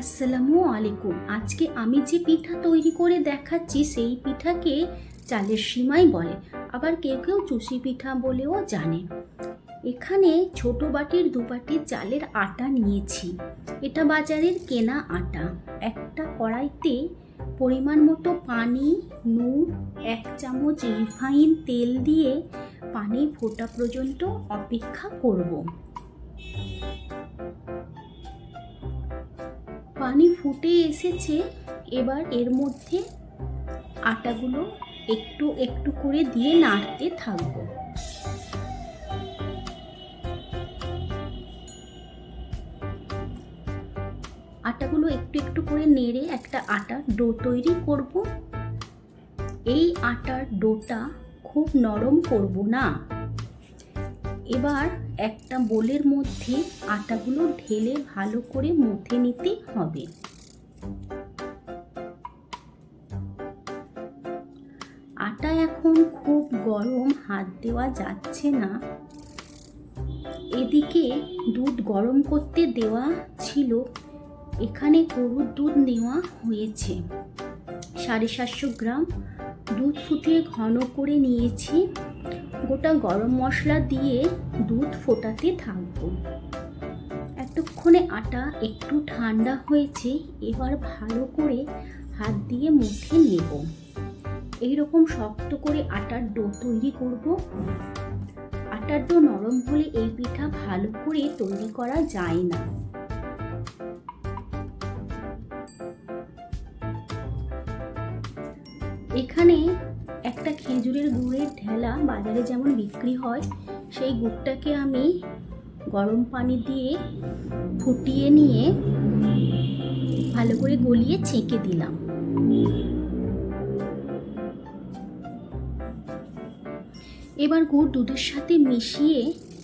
আসসালামু আলাইকুম। আজকে আমি যে পিঠা তৈরি করে দেখাচ্ছি সেই পিঠাকে চালের সিমাই বলে, আবার কেউ কেউ চুষি পিঠা বলেও জানে। এখানে ছোট বাটির 2 বাটি চালের আটা নিয়েছি। এটা বাজারের কেনা আটা। একটা কড়াইতে পরিমাণ মতো পানি, নুন, 1 চামচ রিফাইন তেল দিয়ে পানি ফোটা পর্যন্ত অপেক্ষা করব। পানি ফুটে এসেছে। এবার এর মধ্যে আটাগুলো একটু একটু করে দিয়ে নাড়তে থাকবো। আটাগুলো একটু একটু করে নেড়ে একটা আটার ডো তৈরি করব। এই আটার ডোটা খুব নরম করব না। এবার একটা বোলের মধ্যে আটাগুলো ঢেলে ভালো করে মুথে নিতে হবে। আটা এখন খুব গরম, হাত দেওয়া যাচ্ছে না। এদিকে দুধ গরম করতে দেওয়া ছিল। এখানে গরুর দুধ নেওয়া হয়েছে 750 গ্রাম। দুধ ফুটিয়ে ঘন করে নিয়েছি। গোটা গরম মশলা দিয়ে দুধ ফোটাতে থাকবো। এতক্ষণে আটা একটু ঠান্ডা হয়েছে। এবার ভালো করে হাত দিয়ে মুঠে নেব। এইরকম শক্ত করে আটার ডো তৈরি করব। আটার ডো নরম হলে এই পিঠা ভালো করে তৈরি করা যায় না। এখানে একটা খেজুরের গুড়ের ঢেলা বাজারে যেমন বিক্রি হয়, সেই গুড়টাকে আমি গরম পানি দিয়ে ফুটিয়ে নিয়ে ভালো করে গলিয়ে ছেঁকে দিলাম। এবার গুড় দুধের সাথে মিশিয়ে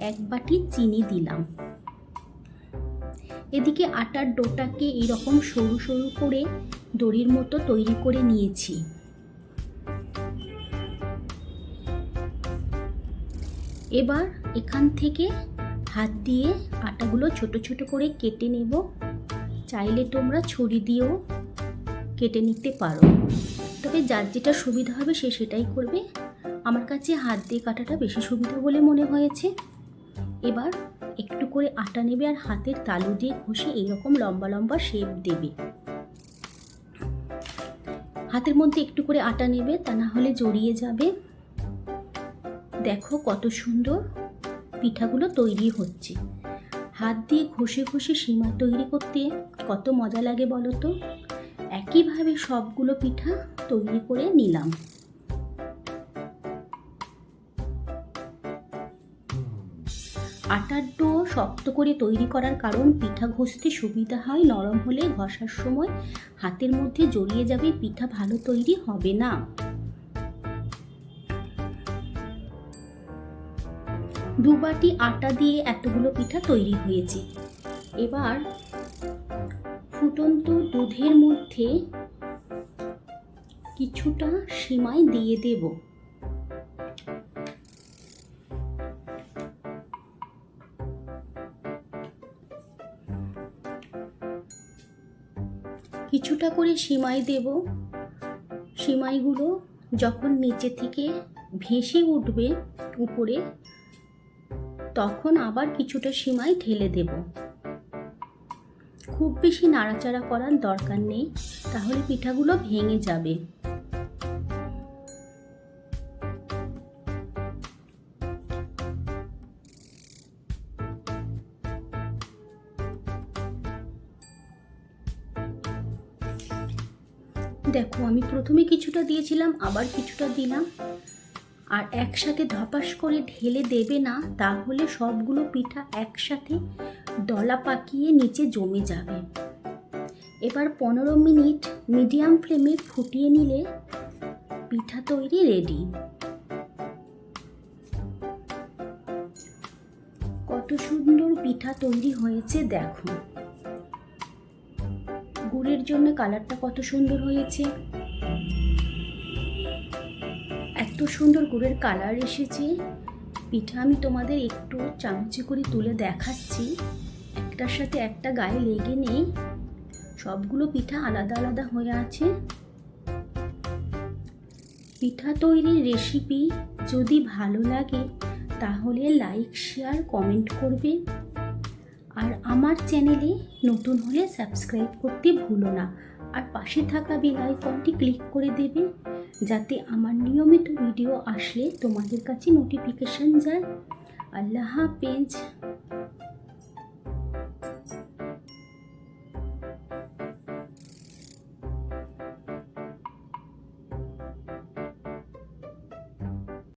1 বাটি চিনি দিলাম। এদিকে আটার ডোটাকে এরকম সরু সরু করে দড়ির মতো তৈরি করে নিয়েছি। এবার এখান থেকে হাত দিয়ে আটাগুলো ছোট ছোট করে কেটে নেব। চাইলে তোমরা ছুরি দিয়েও কেটে নিতে পারো, তবে যার যেটা সুবিধা হবে সে সেটাই করবে। আমার কাছে হাত দিয়ে কাটাটা বেশি সুবিধা বলে মনে হয়েছে। এবার একটু করে আটা নেবে আর হাতের তালু দিয়ে ঘষে এইরকম লম্বা লম্বা শেপ দেবে। হাতের মধ্যে একটু করে আটা নেবে, তা না হলে জড়িয়ে যাবে। দেখো কত সুন্দর পিঠাগুলো তৈরি হচ্ছে। হাত দিয়ে ঘষে ঘষে সিমা তৈরি করতে কত মজা লাগে বলো তো। একইভাবে সবগুলো পিঠা তৈরি করে নিলাম। আটার ডো শক্ত করে তৈরি করার কারণ পিঠা ঘষতে সুবিধা হয়। নরম হলে ঘষার সময় হাতের মধ্যে জড়িয়ে যাবে, পিঠা ভালো তৈরি হবে না। 2 বাটি আটা দিয়ে এতগুলো পিঠা তৈরি হয়েছে। এবার ফুটন্ত দুধের মধ্যে কিছুটা সিমাই দিয়ে দেব। কিছুটা করে সিমাই দেব। সিমাইগুলো যখন নিচে থেকে ভেসে উঠবে উপরে, তখন আবার কিছুটা সিমাই ঢেলে দেব। খুব বেশি নাড়াচাড়া করার দরকার নেই, তাহলে পিঠাগুলো ভেঙে যাবে। দেখো আমি প্রথমে কিছুটা দিয়েছিলাম, আবার কিছুটা দিলাম। আর একসাথে ধপাস করে ঢেলে দেবে না, তাহলে সবগুলো পিঠা একসাথে দলা পাকিয়ে নিচে জমে যাবে। এবার 15 মিনিট মিডিয়াম ফ্লেমে ফুটিয়ে নিলে পিঠা তৈরি রেডি। কত সুন্দর পিঠা তৈরি হয়েছে দেখো। গুড়ের জন্য কালারটা কত সুন্দর হয়েছে। এত সুন্দর গুড়ের কালার এসেছে। পিঠা আমি তোমাদের একটু চামচে করে তুলে দেখাচ্ছি। একটার সাথে একটা গায়ে লেগে নেই, সবগুলো পিঠা আলাদা আলাদা হয়ে আছে। পিঠা তৈরির রেসিপি যদি ভালো লাগে তাহলে লাইক, শেয়ার, কমেন্ট করবে। আর আমার চ্যানেলে নতুন হলে সাবস্ক্রাইব করতে ভুলো না। আর পাশে থাকা বেল আইকনটি ক্লিক করে দেবে, যাতে আমার নিয়মিত ভিডিও আসলে তোমাদের কাছে নোটিফিকেশন যায়। আল্লাহ হাফেজ।